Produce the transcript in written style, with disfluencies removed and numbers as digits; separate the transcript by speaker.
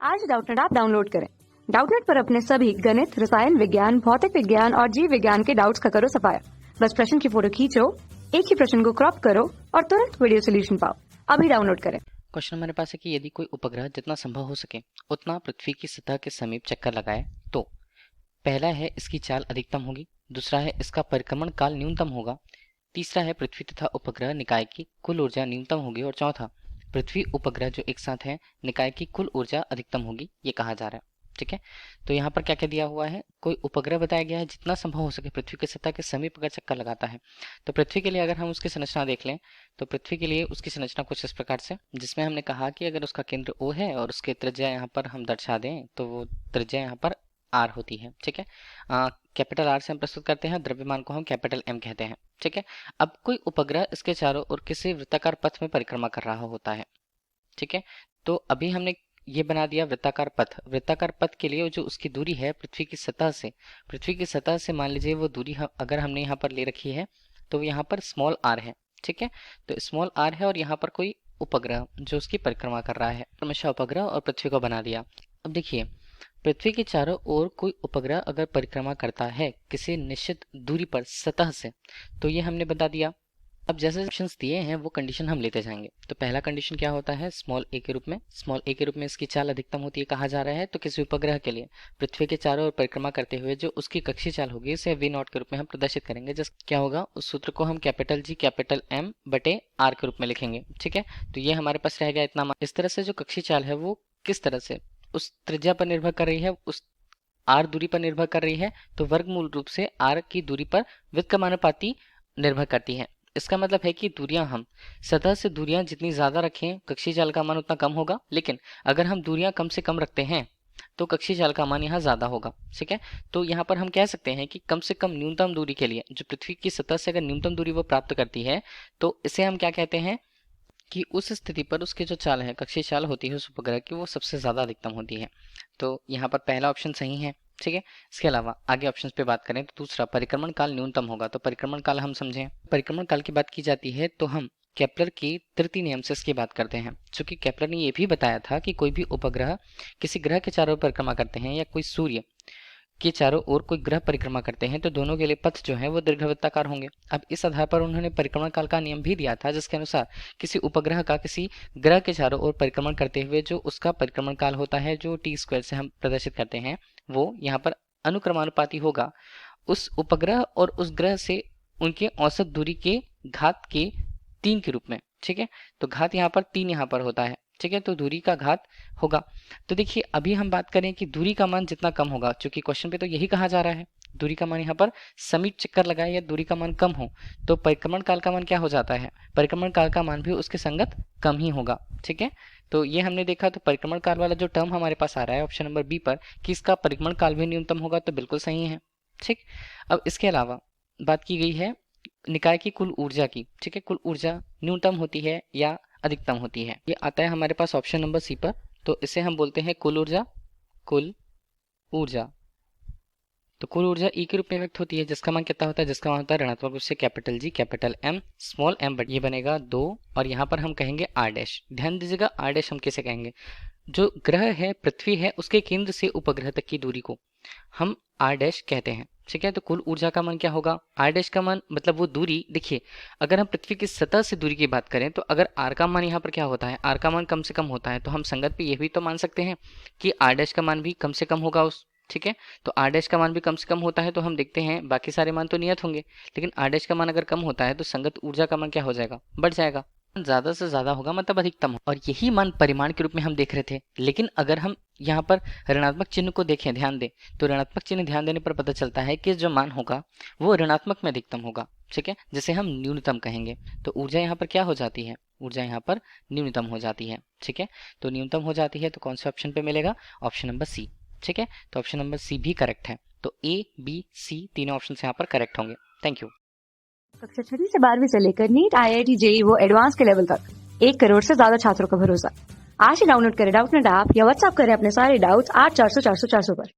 Speaker 1: आज Doubtnut app download करें। Doubtnut पर अपने सभी गणित, रसायन विज्ञान, भौतिक विज्ञान और जीव विज्ञान के डाउट्स का करो सफाया। बस प्रश्न की फोटो खींचो, एक ही प्रश्न को क्रॉप करो और तुरंत वीडियो सोल्यूशन पाओ। अभी डाउनलोड करें।
Speaker 2: क्वेश्चन हमारे पास है कि यदि कोई उपग्रह जितना संभव हो सके उतना पृथ्वी की सतह के समीप चक्कर लगाए तो पहला है इसकी चाल अधिकतम होगी, दूसरा है इसका परिक्रमण काल न्यूनतम होगा, तीसरा है पृथ्वी तथा उपग्रह निकाय की कुल ऊर्जा न्यूनतम होगी और चौथा पृथ्वी उपग्रह जो एक साथ है निकाय की कुल ऊर्जा अधिकतम होगी। ये कहा जा रहा है। ठीक है, तो यहाँ पर क्या क्या दिया हुआ है, कोई उपग्रह बताया गया है जितना संभव हो सके पृथ्वी की सतह के समीप अगर चक्कर लगाता है। तो पृथ्वी के लिए अगर हम उसकी संरचना देख लें तो पृथ्वी के लिए उसकी संरचना कुछ इस प्रकार से, जिसमें हमने कहा कि अगर उसका केंद्र O है और उसके त्रिज्या यहाँ पर हम दर्शा दें तो वो त्रिज्या यहाँ पर R होती है। ठीक है, कैपिटल R से हम प्रस्तुत करते हैं, द्रव्यमान को हम कैपिटल M कहते हैं। ठीक है, अब कोई उपग्रह इसके चारों ओर किसी वृत्ताकार पथ में परिक्रमा कर रहा होता है। ठीक है, तो अभी हमने ये बना दिया वृत्ताकार पथ। वृत्ताकार पथ के लिए जो उसकी दूरी है पृथ्वी की सतह से मान लीजिए वो दूरी अगर हमने यहाँ पर ले रखी है तो यहाँ पर स्मॉल r है। ठीक है, तो स्मॉल r है और यहाँ पर कोई उपग्रह जो उसकी परिक्रमा कर रहा है, क्रमशः उपग्रह और पृथ्वी को बना दिया। अब देखिए, पृथ्वी के चारों ओर कोई उपग्रह अगर परिक्रमा करता है किसी निश्चित दूरी पर सतह से, तो ये हमने बता दिया। अब जैसे ऑप्शंस दिए हैं वो कंडीशन हम लेते जाएंगे। तो पहला कंडीशन क्या होता है, स्मॉल ए के रूप में इसकी चाल अधिकतम होती है कहा जा रहा है। तो किसी उपग्रह के लिए पृथ्वी के चारों ओर परिक्रमा करते हुए जो उसकी कक्षीय चाल होगी इसे V0 के रूप में हम प्रदर्शित करेंगे। जिस क्या होगा, उस सूत्र को हम कैपिटल G कैपिटल M बटे R के रूप में लिखेंगे। ठीक है, तो ये हमारे पास रह गया इतना। इस तरह से जो कक्षीय चाल है वो किस तरह से उस त्रिज्या पर निर्भर कर रही है, उस R दूरी पर निर्भर कर रही है। तो वर्गमूल रूप से R की दूरी पर व्युत्क्रमानुपाती निर्भर करती है। इसका मतलब है कि दूरियां हम सतह से दूरियां जितनी ज्यादा रखें कक्षीय चाल का मान उतना कम होगा, लेकिन अगर हम दूरियां कम से कम रखते हैं तो कक्षीय चाल का मान यहाँ ज्यादा होगा। ठीक है, तो यहाँ पर हम कह सकते हैं कि कम से कम न्यूनतम दूरी के लिए जो पृथ्वी की सतह से अगर न्यूनतम दूरी वो प्राप्त करती है तो इसे हम क्या कहते हैं कि उस स्थिति पर उसकी जो चाल है कक्षीय चाल होती है उस उपग्रह की वो सबसे ज्यादा अधिकतम होती है। तो यहाँ पर पहला ऑप्शन सही है। ठीक है, इसके अलावा आगे ऑप्शंस पे बात करें तो दूसरा परिक्रमण काल न्यूनतम होगा। तो परिक्रमण काल हम समझें, परिक्रमण काल की बात की जाती है तो हम केपलर की तृतीय नियम से इसकी बात करते हैं। चूंकि केपलर ने यह भी बताया था कि कोई भी उपग्रह किसी ग्रह के चारों ओर परिक्रमा करते हैं या कोई सूर्य के चारों ओर कोई ग्रह परिक्रमा करते हैं तो दोनों के लिए पथ जो है वो दीर्घवृत्ताकार होंगे। अब इस आधार पर उन्होंने परिक्रमण काल का नियम भी दिया था जिसके अनुसार किसी उपग्रह का किसी ग्रह के चारों ओर परिक्रमण करते हुए जो उसका परिक्रमण काल होता है जो t² से हम प्रदर्शित करते हैं वो यहाँ पर अनुक्रमानुपाती होगा उस उपग्रह और उस ग्रह से उनके औसत दूरी के घात के 3 के रूप में। ठीक है, तो घात यहाँ पर 3 यहाँ पर होता है। ठीक है, तो दूरी का घात होगा। तो देखिए अभी हम बात करें कि दूरी का मान जितना कम होगा, क्योंकि क्वेश्चन पे तो यही कहा जा रहा है दूरी का मान यहाँ पर समीप चक्कर लगाए या दूरी का मान कम हो, तो परिक्रमण काल का मान क्या हो जाता है, परिक्रमण काल का मान भी उसके संगत कम ही होगा। ठीक है, तो ये हमने देखा। तो परिक्रमण काल वाला जो टर्म हमारे पास आ रहा है ऑप्शन नंबर बी पर कि इसका परिक्रमण काल भी न्यूनतम होगा, तो बिल्कुल सही है। ठीक, अब इसके अलावा बात की गई है निकाय की कुल ऊर्जा की। ठीक है, कुल ऊर्जा न्यूनतम होती है या अधिकतम होती है, ये आता है हमारे पास ऑप्शन नंबर सी पर। तो इसे हम बोलते हैं कुल ऊर्जा। तो कुल ऊर्जा E के रूप में व्यक्त होती है जिसका मान कितना होता है, जिसका मान होता है ऋणात्मक रूप से capital G capital M small m, but ये बनेगा 2 और यहाँ पर हम कहेंगे R'। ध्यान दीजिएगा R' हम कैसे कहेंगे, जो ग्रह है पृथ्वी है उसके केंद्र से उपग्रह तक की दूरी को हम R' कहते हैं। ठीक है, तो कुल ऊर्जा का मान क्या होगा, R' का मान मतलब वो दूरी। देखिए अगर हम पृथ्वी की सतह से दूरी की बात करें तो अगर R का मान यहाँ पर क्या होता है, R का मान कम से कम होता है, तो हम संगत पे ये भी तो मान सकते हैं कि R' का मान भी कम से कम होगा उस। ठीक है, तो R' का मान भी कम से कम होता है तो हम देखते हैं बाकी सारे मान तो नियत होंगे, लेकिन R' का मान अगर कम होता है तो संगत ऊर्जा का मान क्या हो जाएगा, बढ़ जाएगा, ज्यादा से ज्यादा होगा मतलब अधिकतम हो। और यही मान परिमाण के रूप में हम देख रहे थे, लेकिन अगर हम यहाँ पर ऋणात्मक चिन्ह को देखें, ध्यान दें, तो ऋणात्मक चिन्ह ध्यान देने पर पता चलता है कि जो मान होगा वो ऋणात्मक में अधिकतम होगा। ठीक है, जिसे हम न्यूनतम कहेंगे। तो ऊर्जा यहाँ पर क्या हो जाती है, ऊर्जा यहाँ पर न्यूनतम हो जाती है। ठीक है, तो न्यूनतम हो जाती है तो कौन से ऑप्शन पे मिलेगा, ऑप्शन नंबर सी। ठीक है, तो ऑप्शन नंबर सी भी करेक्ट है। तो A, B, C तीनों ऑप्शन यहाँ पर करेक्ट होंगे। Thank you.
Speaker 1: कक्षा 6 से 12वीं से लेकर नीट, IIT, JEE वो एडवांस के लेवल तक 1 करोड़ से ज्यादा छात्रों का भरोसा। आज ही डाउनलोड करें डाउटनेट ऐप या व्हाट्सएप करें अपने सारे डाउट्स 8400 400 400 पर।